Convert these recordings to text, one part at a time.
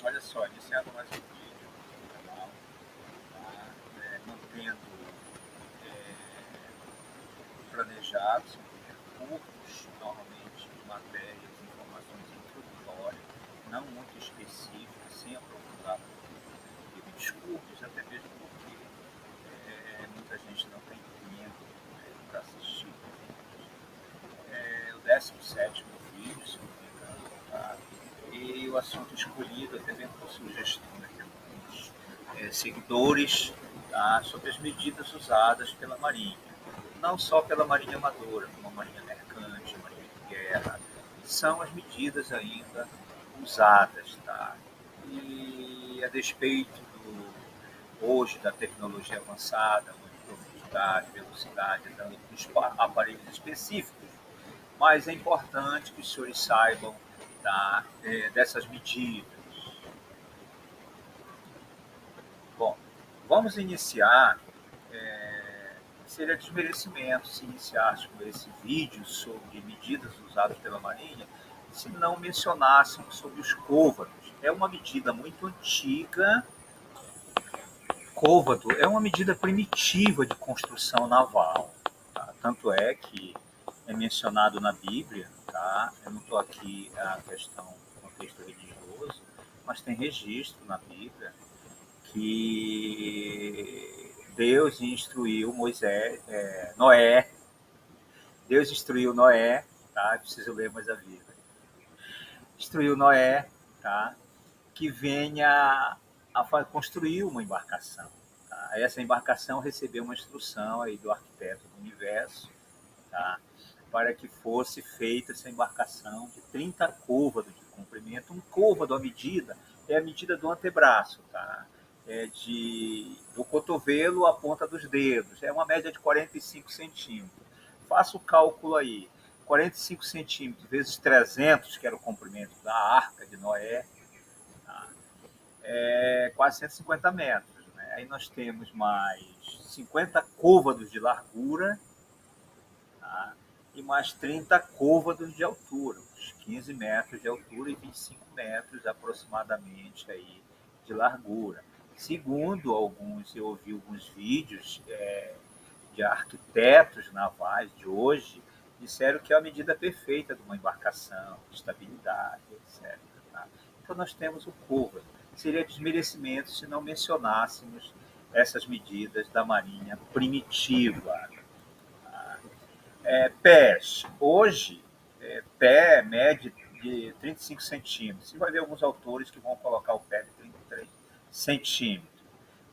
Olha só, iniciando mais um vídeo no canal, tá? Mantendo planejado, são vídeos curtos, normalmente de matérias, informações introdutórias, não muito específicas, sem aprofundar muito, e vídeos curtos, até mesmo porque muita gente não tem tempo para assistir vídeos. É o 17º vídeo, se não me engano, tá? E o assunto escolhido até mesmo por sugestão de alguns seguidores, tá? Sobre as medidas usadas pela Marinha. Não só pela Marinha Amadora, como a Marinha Mercante, a Marinha de Guerra. São as medidas ainda usadas, tá? E a despeito hoje da tecnologia avançada, profundidade, velocidade, dos aparelhos específicos, mas é importante que os senhores saibam, tá, dessas medidas. Bom, vamos iniciar. Seria desmerecimento se iniciássemos esse vídeo sobre medidas usadas pela Marinha se não mencionássemos sobre os côvados. É uma medida muito antiga. Côvado é uma medida primitiva de construção naval. Tá? Tanto é que é mencionado na Bíblia, tá? Eu não estou aqui a questão do contexto religioso, mas tem registro na Bíblia que Deus instruiu Noé. Deus instruiu Noé, tá? Preciso ler mais a Bíblia. Instruiu Noé, tá? Que venha a construir uma embarcação. Tá? Essa embarcação recebeu uma instrução aí do arquiteto do universo, tá? Para que fosse feita essa embarcação de 30 côvados de comprimento. Um côvado, a medida, é a medida do antebraço, tá? Do cotovelo à ponta dos dedos. É uma média de 45 centímetros. Faça o cálculo aí. 45 centímetros vezes 300, que era o comprimento da arca de Noé, tá? Quase 150 metros. Né? Aí nós temos mais 50 côvados de largura, tá? E mais 30 côvados de altura, uns 15 metros de altura e 25 metros aproximadamente aí de largura. Segundo alguns, eu ouvi alguns vídeos de arquitetos navais de hoje, disseram que é a medida perfeita de uma embarcação, de estabilidade, etc. Tá? Então nós temos o côvado. Seria desmerecimento se não mencionássemos essas medidas da Marinha primitiva. Pés. Hoje, pé mede de 35 centímetros. Você vai ver alguns autores que vão colocar o pé de 33 centímetros.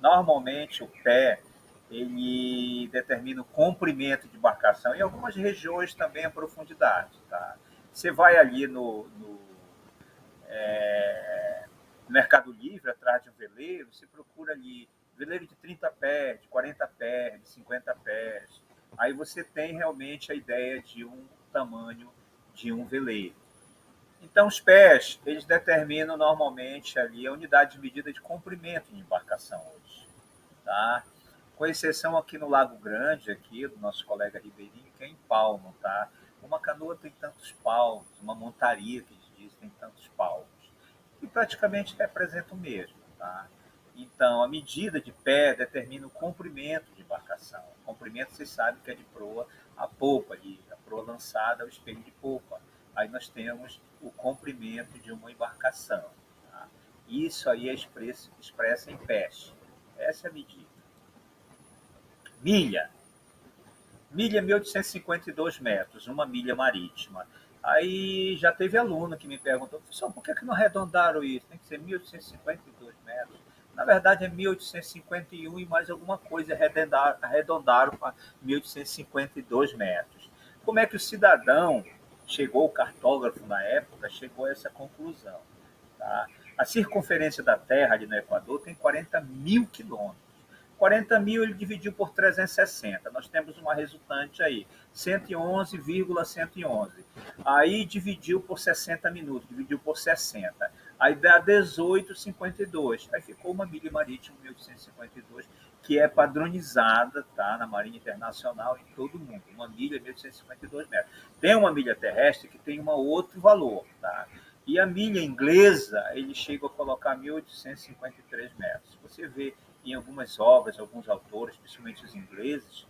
Normalmente, o pé ele determina o comprimento de embarcação e algumas regiões também a profundidade. Tá? Você vai ali no Mercado Livre, atrás de um veleiro, você procura ali veleiro de 30 pés, de 40 pés, de 50 pés. Aí você tem realmente a ideia de um tamanho de um veleiro. Então, os pés, eles determinam normalmente ali a unidade de medida de comprimento de embarcação hoje. Tá? Com exceção aqui no Lago Grande, aqui, do nosso colega Ribeirinho, que é em palmo. Tá? Uma canoa tem tantos palmos, uma montaria, que eles dizem, tem tantos palmos. E praticamente representa o mesmo. Tá? Então, a medida de pé determina o comprimento de embarcação. O comprimento, vocês sabem que é de proa a popa, ali, a proa lançada ao espelho de popa. Aí nós temos o comprimento de uma embarcação. Tá? Isso aí é expressa em pés. Essa é a medida. Milha. Milha 1.852 metros, uma milha marítima. Aí já teve aluno que me perguntou, professor, por que não arredondaram isso? Tem que ser 1.852 metros. Na verdade é 1.851 e mais alguma coisa arredondaram para 1.852 metros. Como é que o cidadão chegou, o cartógrafo na época, chegou a essa conclusão? Tá? A circunferência da Terra ali no Equador tem 40 mil quilômetros. 40 mil ele dividiu por 360. Nós temos uma resultante aí, 111,111. Aí dividiu por 60 minutos, dividiu por 60. Aí dá 18,52. Aí ficou uma milha marítima 1852, que é padronizada, tá, na Marinha Internacional em todo o mundo. Uma milha 1852 metros. Tem uma milha terrestre que tem um outro valor, tá? E a milha inglesa, ele chega a colocar 1.853 metros. Você vê em algumas obras, alguns autores, principalmente os ingleses,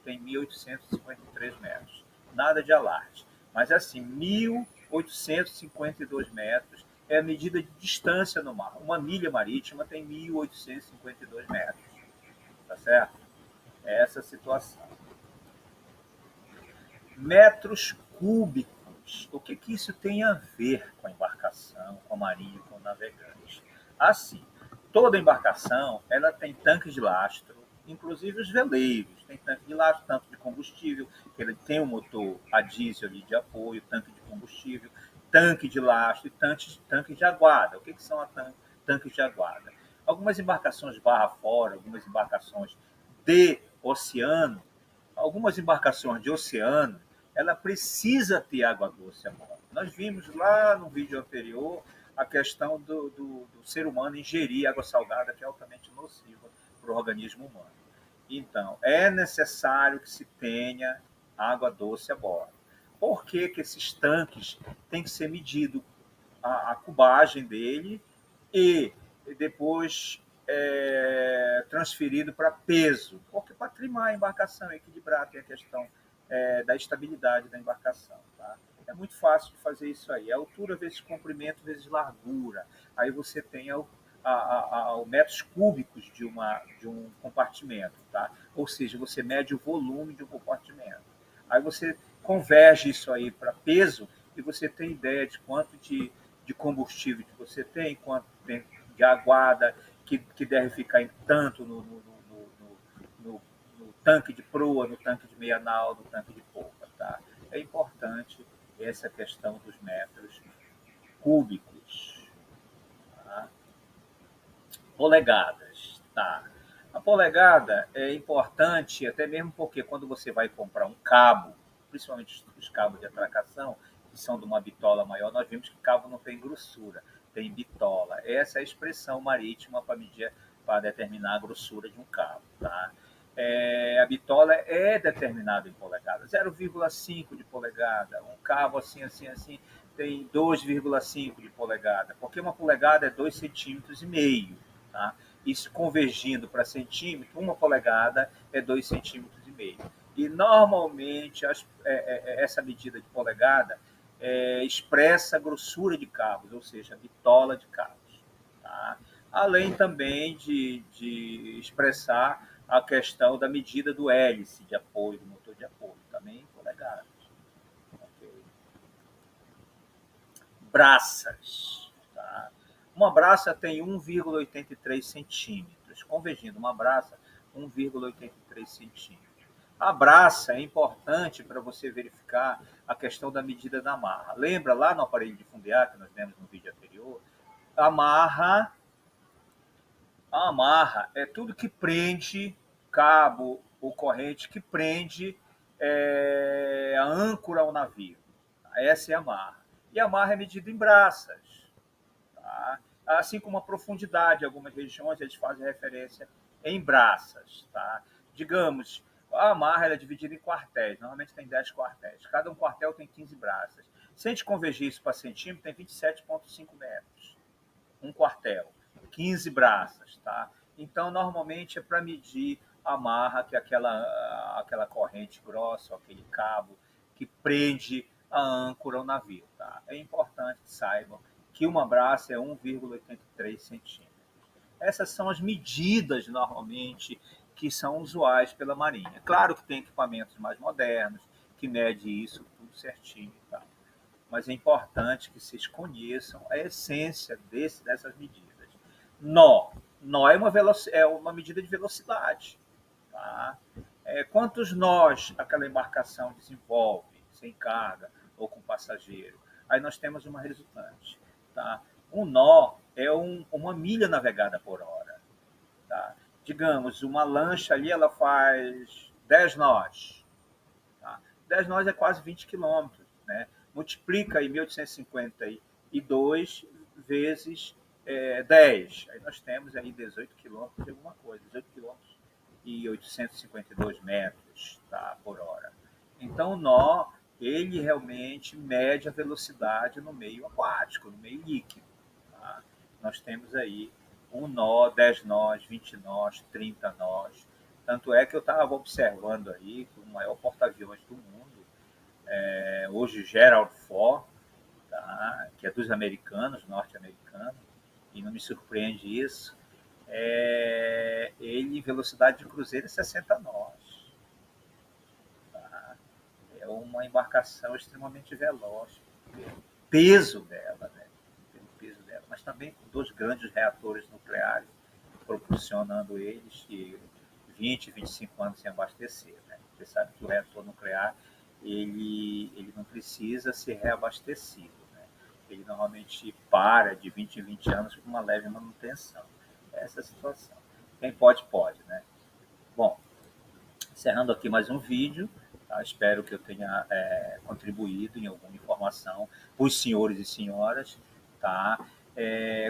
tem 1.853 metros. Nada de alarde. Mas assim, 1.852 metros é a medida de distância no mar. Uma milha marítima tem 1.852 metros. Tá certo? É essa a situação. Metros cúbicos. O que isso tem a ver com a embarcação, com a marinha, com o navegante? Assim, toda embarcação ela tem tanques de lastro, inclusive os veleiros. Tem tanque de lastro, tanque de combustível, que ele tem um motor a diesel ali de apoio, tanque de combustível, tanque de lastro e tanque de aguada. O que são tanques de aguada? Algumas embarcações barra fora, algumas embarcações de oceano, algumas embarcações de oceano, ela precisa ter água doce a bordo. Nós vimos lá no vídeo anterior a questão do ser humano ingerir água salgada, que é altamente nociva para o organismo humano. Então, é necessário que se tenha água doce a bordo. Por que esses tanques têm que ser medido a cubagem dele e depois transferido para peso, porque para trimar a embarcação, equilibrar, tem a questão da estabilidade da embarcação. Tá? É muito fácil de fazer isso aí. Altura vezes comprimento vezes largura. Aí você tem o metros cúbicos de um compartimento. Tá? Ou seja, você mede o volume de um compartimento. Aí você converge isso aí para peso e você tem ideia de quanto de combustível que você tem, quanto tem de aguada que deve ficar em tanto no tanque de proa, no tanque de meia nau, no tanque de polpa. Tá? É importante essa questão dos metros cúbicos. Tá? Polegadas. Tá? A polegada é importante até mesmo porque quando você vai comprar um cabo, principalmente os cabos de atracação, que são de uma bitola maior, nós vimos que cabo não tem grossura, tem bitola. Essa é a expressão marítima para medir, para determinar a grossura de um cabo. Tá? A bitola é determinada em polegada, 0,5 de polegada, um cabo assim, assim, assim, tem 2,5 de polegada, porque uma polegada é 2,5 cm. Tá? Isso convergindo para centímetro, uma polegada é 2,5 cm. E normalmente essa medida de polegada expressa a grossura de cabos, ou seja, a bitola de cabos. Tá? Além também de expressar a questão da medida do hélice de apoio, do motor de apoio, também em polegadas. Okay. Braças. Tá? Uma braça tem 1,83 centímetros. Convergindo, uma braça, 1,83 centímetros. A braça é importante para você verificar a questão da medida da amarra. Lembra lá no aparelho de fundear, que nós vimos no vídeo anterior? A amarra é tudo que prende, cabo ou corrente, que prende a âncora ao navio. Essa é a amarra. E a amarra é medida em braças. Tá? Assim como a profundidade, em algumas regiões eles fazem referência em braças. Tá? Digamos, a amarra é dividida em quartéis, normalmente tem 10 quartéis. Cada um quartel tem 15 braças. Se a gente convergir isso para centímetro, tem 27,5 metros. Um quartel, 15 braças. Tá? Então, normalmente é para medir a amarra, que é aquela corrente grossa, aquele cabo que prende a âncora ao navio. Tá? É importante que saibam que uma braça é 1,83 centímetros. Essas são as medidas, normalmente, que são usuais pela Marinha. Claro que tem equipamentos mais modernos, que mede isso tudo certinho. Tá? Mas é importante que vocês conheçam a essência dessas medidas. Nó. Nó é uma medida de velocidade. Tá? Quantos nós aquela embarcação desenvolve, sem carga ou com passageiro? Aí nós temos uma resultante. Tá? Um nó é uma milha navegada por hora. Tá? Digamos, uma lancha ali ela faz 10 nós. Tá? 10 nós é quase 20 quilômetros. Né? Multiplica aí 1852 vezes 10. Aí nós temos aí 18 quilômetros de alguma coisa, 18 quilômetros e 852 metros, tá, por hora. Então, o nó ele realmente mede a velocidade no meio aquático, no meio líquido. Tá? Nós temos aí um nó, 10 nós, 20 nós, 30 nós. Tanto é que eu estava observando aí que o maior porta-aviões do mundo, hoje Gerald Ford, tá? Que é dos americanos, norte-americanos, e não me surpreende isso, ele, velocidade de cruzeiro é 60 nós. Tá? É uma embarcação extremamente veloz, pelo peso dela, né? Pelo peso dela, mas também com 2 grandes reatores nucleares, proporcionando eles que 20, 25 anos sem abastecer. Né? Você sabe que o reator nuclear ele não precisa ser reabastecido. Né? Ele normalmente para de 20 em 20 anos com uma leve manutenção. Essa é a situação. Quem pode, pode. Né? Bom, encerrando aqui mais um vídeo. Tá? Espero que eu tenha contribuído em alguma informação para os senhores e senhoras. Tá?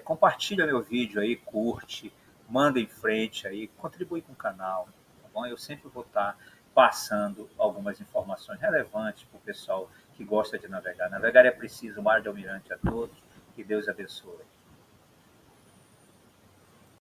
Compartilha meu vídeo aí, curte, manda em frente aí, contribui com o canal. Tá bom? Eu sempre vou estar passando algumas informações relevantes para o pessoal que gosta de navegar. Navegar é preciso, mar de almirante a todos. Que Deus abençoe.